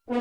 The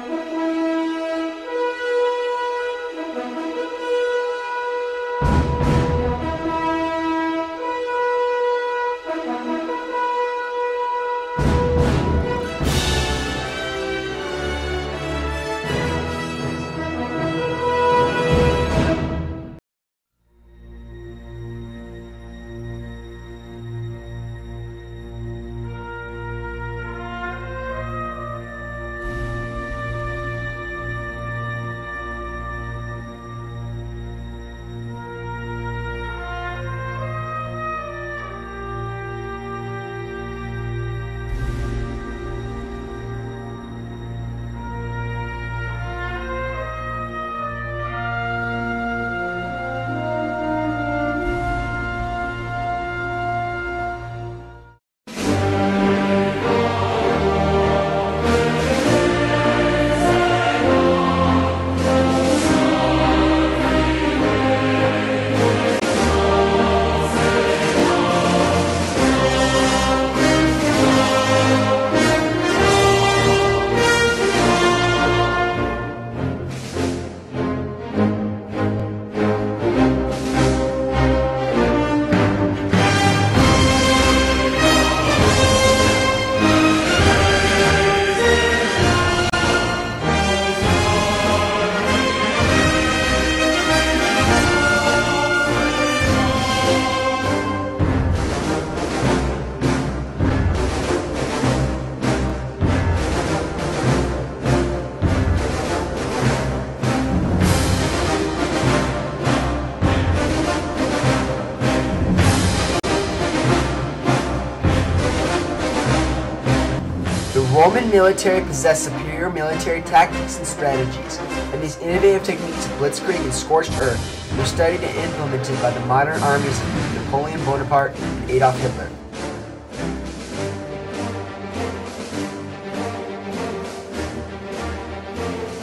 Roman military possessed superior military tactics and strategies, and these innovative techniques of blitzkrieg and scorched earth were studied and implemented by the modern armies of Napoleon Bonaparte and Adolf Hitler.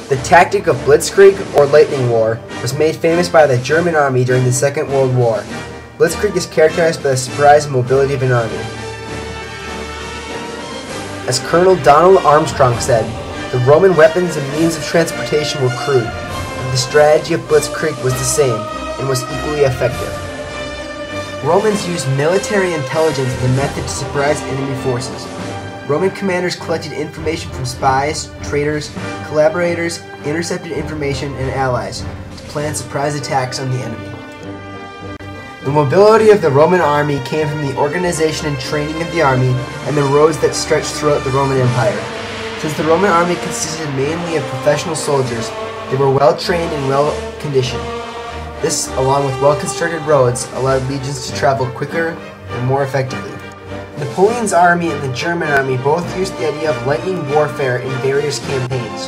The tactic of blitzkrieg, or lightning war, was made famous by the German army during the Second World War. Blitzkrieg is characterized by the surprise and mobility of an army. As Colonel Donald Armstrong said, the Roman weapons and means of transportation were crude, but the strategy of blitzkrieg was the same and was equally effective. Romans used military intelligence as a method to surprise enemy forces. Roman commanders collected information from spies, traitors, collaborators, intercepted information, and allies to plan surprise attacks on the enemy. The mobility of the Roman army came from the organization and training of the army and the roads that stretched throughout the Roman Empire. Since the Roman army consisted mainly of professional soldiers, they were well trained and well conditioned. This, along with well-constructed roads, allowed legions to travel quicker and more effectively. Napoleon's army and the German army both used the idea of lightning warfare in various campaigns.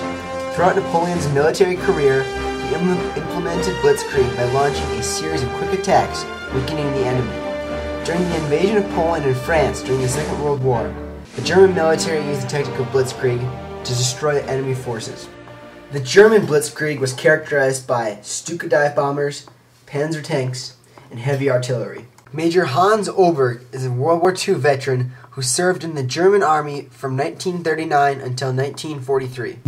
Throughout Napoleon's military career, he implemented blitzkrieg by launching a series of quick attacks, weakening the enemy. During the invasion of Poland and France during the Second World War, the German military used the tactic of blitzkrieg to destroy enemy forces. The German blitzkrieg was characterized by Stuka dive bombers, Panzer tanks, and heavy artillery. Major Hans Oberg is a World War II veteran who served in the German army from 1939 until 1943.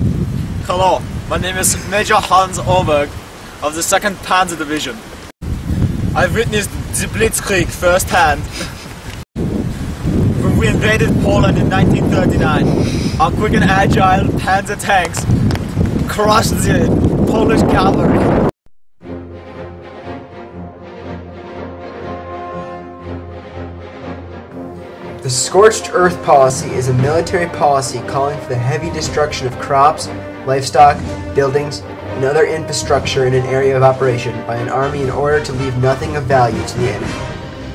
Hello, my name is Major Hans Oberg of the 2nd Panzer Division. I've witnessed the Blitzkrieg firsthand. When we invaded Poland in 1939, our quick and agile Panzer tanks crushed the Polish cavalry. The Scorched Earth policy is a military policy calling for the heavy destruction of crops, livestock, buildings, and other infrastructure in an area of operation by an army in order to leave nothing of value to the enemy.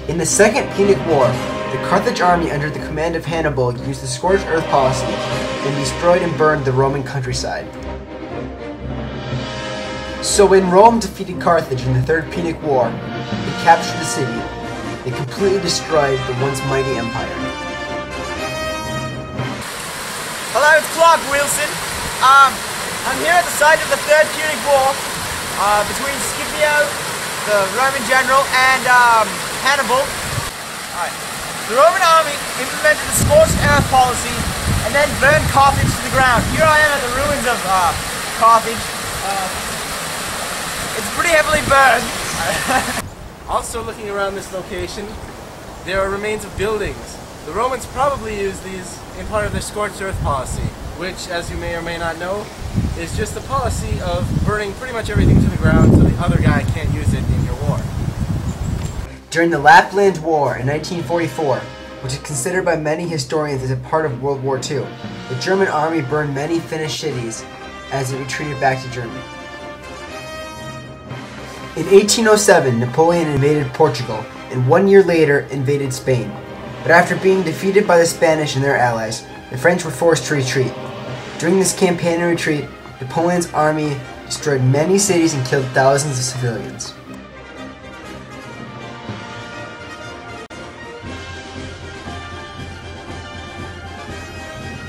In the Second Punic War, the Carthage army under the command of Hannibal used the Scorched Earth policy and destroyed and burned the Roman countryside. So when Rome defeated Carthage in the Third Punic War, they captured the city. They completely destroyed the once mighty empire. Hello, it's Clark Wilson. I'm here at the site of the Third Punic War between Scipio, the Roman general, and Hannibal. The Roman army implemented the scorched earth policy and then burned Carthage to the ground. Here I am at the ruins ruins of Carthage. It's pretty heavily burned. Also looking around this location, there are remains of buildings. The Romans probably used these in part of their scorched earth policy, which, as you may or may not know, is just the policy of burning pretty much everything to the ground so the other guy can't use it in your war. During the Lapland War in 1944, which is considered by many historians as a part of World War II, the German army burned many Finnish cities as it retreated back to Germany. In 1807, Napoleon invaded Portugal, and 1 year later invaded Spain. But after being defeated by the Spanish and their allies, the French were forced to retreat. During this campaign and retreat, Napoleon's army destroyed many cities and killed thousands of civilians.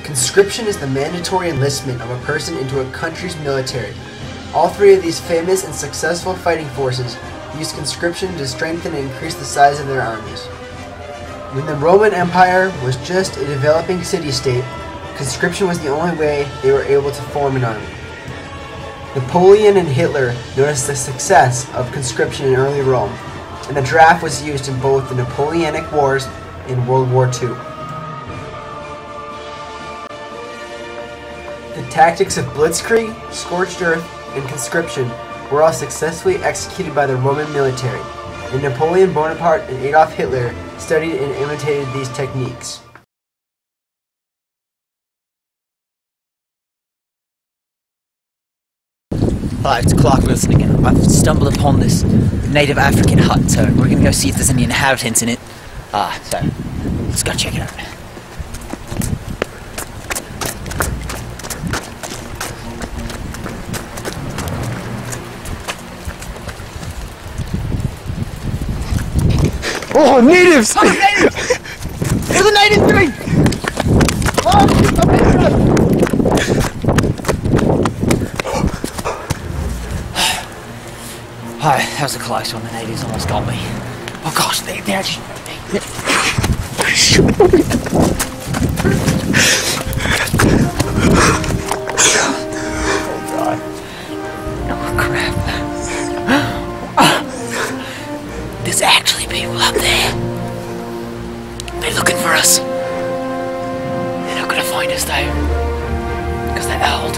Conscription is the mandatory enlistment of a person into a country's military. All three of these famous and successful fighting forces used conscription to strengthen and increase the size of their armies. When the Roman Empire was just a developing city-state, conscription was the only way they were able to form an army. Napoleon and Hitler noticed the success of conscription in early Rome, and the draft was used in both the Napoleonic Wars and World War II. The tactics of blitzkrieg, scorched earth, and conscription were all successfully executed by the Roman military, and Napoleon Bonaparte and Adolf Hitler studied and imitated these techniques. 5 to Clark Wilson again. I've stumbled upon this native African hut, so we're gonna go see if there's any inhabitants in it. So let's go check it out. Oh, natives! Oh, natives! There's a native tree! Hi, that was a close one. The natives almost got me. Oh gosh, they're actually... Oh god. Oh crap. There's actually people up there. They're looking for us. They're not gonna find us though. Because they're old.